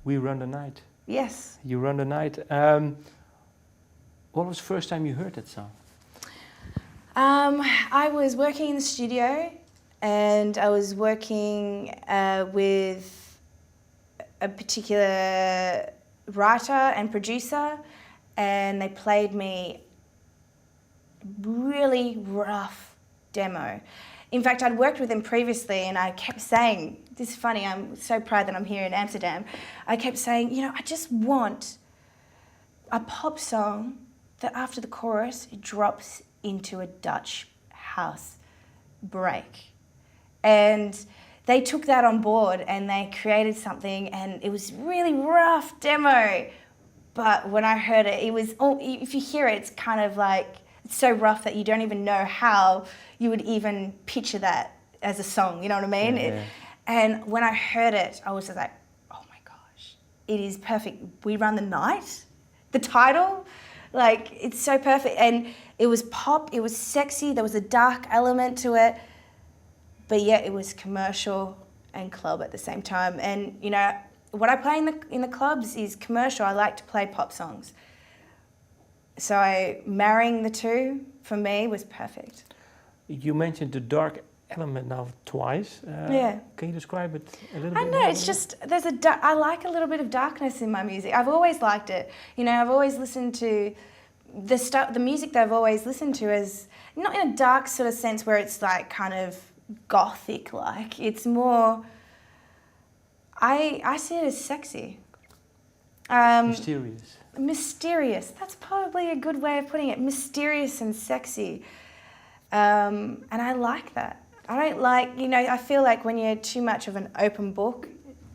We Run the Night. Yes. You Run the Night. What was the first time you heard that song? I was working in the studio, and I was working with a particular writer and producer, and they played me really rough demo. In fact, I'd worked with them previously, and I kept saying, this is funny, I'm so proud that I'm here in Amsterdam. I kept saying, you know, I just want a pop song that after the chorus, it drops into a Dutch house break. And they took that on board and they created something, and it was really rough demo. But when I heard it, it was, if you hear it, it's kind of like, it's so rough that you don't even know how you would even picture that as a song, you know what I mean? Yeah. And when I heard it, I was just like, oh my gosh, it is perfect. We Run the Night, the title, like, it's so perfect. And it was pop, it was sexy, there was a dark element to it, but yet it was commercial and club at the same time. And, you know, what I play in the clubs is commercial. I like to play pop songs. So marrying the two, for me, was perfect. You mentioned the dark element now twice. Yeah. Can you describe it a little bit I know, more? it's just, I like a little bit of darkness in my music. I've always liked it. You know, I've always listened to the music that I've always listened to is not in a dark sort of sense where it's like kind of gothic like. It's more, I see it as sexy. Mysterious. Mysterious. That's probably a good way of putting it. Mysterious and sexy. And I like that. I don't like, you know, I feel like when you're too much of an open book,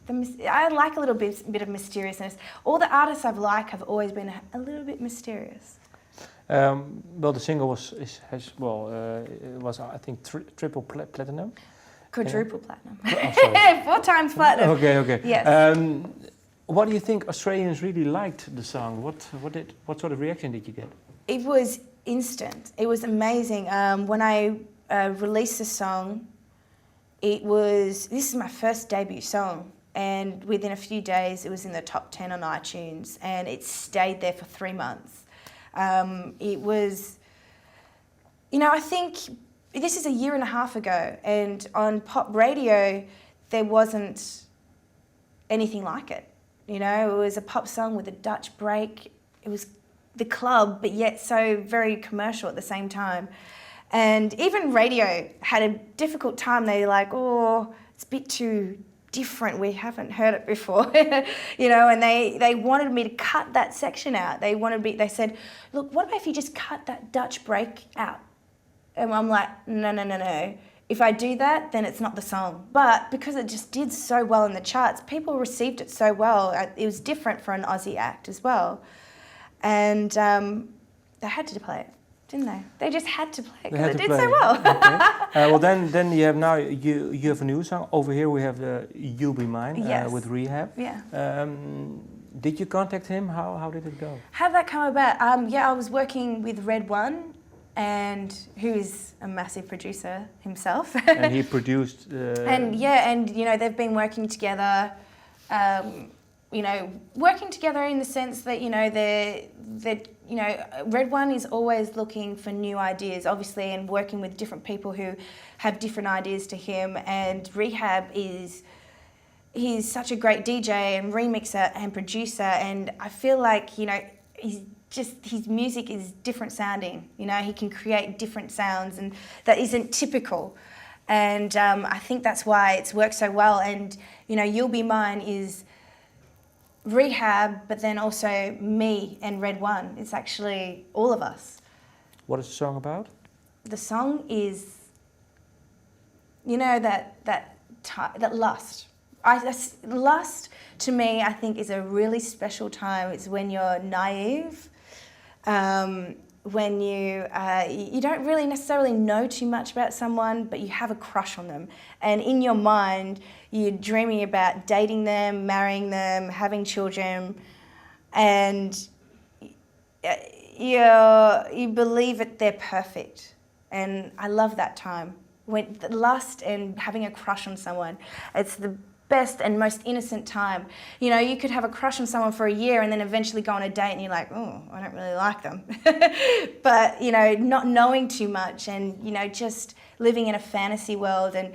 I like a little bit of mysteriousness. All the artists I've liked have always been a little bit mysterious. Well, the single was I think triple platinum. Quadruple platinum. Oh, sorry. 4 times platinum. Okay. Yes. What do you think Australians really liked the song? What sort of reaction did you get? It was instant. It was amazing. When I released the song, this is my first debut song, and within a few days it was in the top 10 on iTunes, and it stayed there for 3 months. It was, you know, I think this is a year and a half ago, and on pop radio there wasn't anything like it. You know, it was a pop song with a Dutch break. It was the club, but yet so very commercial at the same time. And even radio had a difficult time. They were like, oh, it's a bit too different. We haven't heard it before, you know. And they wanted me to cut that section out. They said, look, what about if you just cut that Dutch break out? And I'm like, no. If I do that, then it's not the song. But because it just did so well in the charts, people received it so well. It was different for an Aussie act as well. And they had to play it, didn't they? They just had to play it because it did so well. Okay. Well, then you have a new song. Over here we have the You'll Be Mine Yes. with R3hab. Yeah. Did you contact him? How did it go? How'd that come about? Yeah, I was working with Red One, and who is a massive producer himself. And he produced. And you know, they've been working together. You know, working together in the sense that, you know, you know, Red One is always looking for new ideas, obviously, and working with different people who have different ideas to him. And R3hab he's such a great DJ and remixer and producer, and I feel like, you know, his music is different sounding. You know, he can create different sounds, and that isn't typical. And I think that's why it's worked so well. And, you know, You'll Be Mine is R3hab, but then also me and Red One. It's actually all of us. What is the song about? The song is, you know, that lust. Lust to me, I think, is a really special time. It's when you're naive, when you don't really necessarily know too much about someone, but you have a crush on them, and in your mind you're dreaming about dating them, marrying them, having children, and you believe that they're perfect. And I love that time when the lust and having a crush on someone. It's the best and most innocent time. You know, you could have a crush on someone for a year and then eventually go on a date and you're like, oh, I don't really like them. But, you know, not knowing too much and, you know, just living in a fantasy world and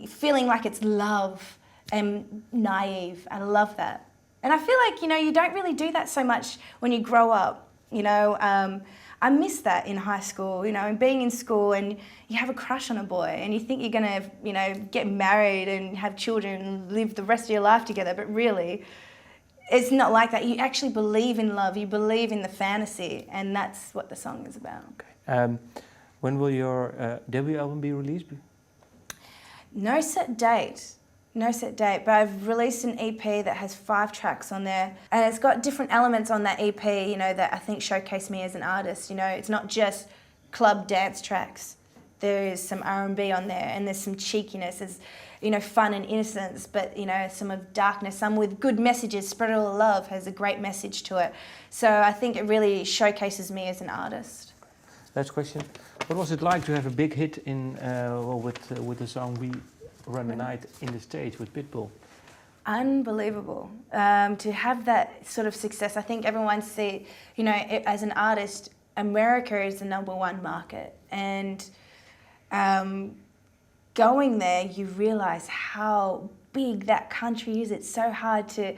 feeling like it's love and naive. I love that. And I feel like, you know, you don't really do that so much when you grow up, you know. I miss that in high school, you know, and being in school and you have a crush on a boy and you think you're going to, you know, get married and have children and live the rest of your life together. But really, it's not like that. You actually believe in love. You believe in the fantasy. And that's what the song is about. Okay. When will your debut album be released? No set date. No set date, but I've released an EP that has 5 tracks on there, and it's got different elements on that EP, you know, that I think showcase me as an artist. You know, it's not just club dance tracks. There is some R&B on there, and there's some cheekiness, there's, you know, fun and innocence, but, you know, some of darkness, some with good messages. Spread All the Love has a great message to it. So I think it really showcases me as an artist. Last question. What was it like to have a big hit in with the song We Run the Night in the States with Pitbull? Unbelievable. To have that sort of success, I think everyone see, you know, as an artist, America is the #1 market, and going there, you realise how big that country is. It's so hard to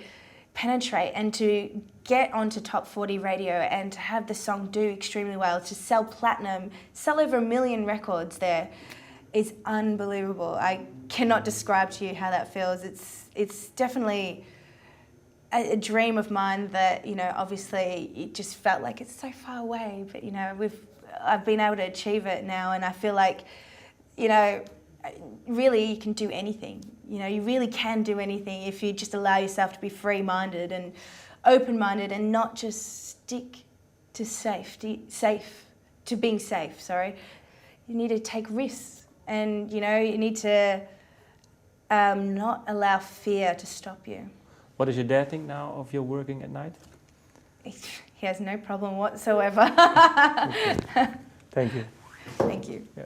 penetrate and to get onto top 40 radio and to have the song do extremely well, to sell platinum, sell over 1 million records there is unbelievable. I cannot describe to you how that feels. It's definitely a dream of mine that, you know, obviously it just felt like it's so far away, but, you know, I've been able to achieve it now, and I feel like, you know, really you can do anything. You know, you really can do anything if you just allow yourself to be free-minded and open-minded and not just stick to being safe, sorry. You need to take risks. And, you know, you need to not allow fear to stop you. What does your dad think now of your working at night? He has no problem whatsoever. Thank you. Thank you. Yeah.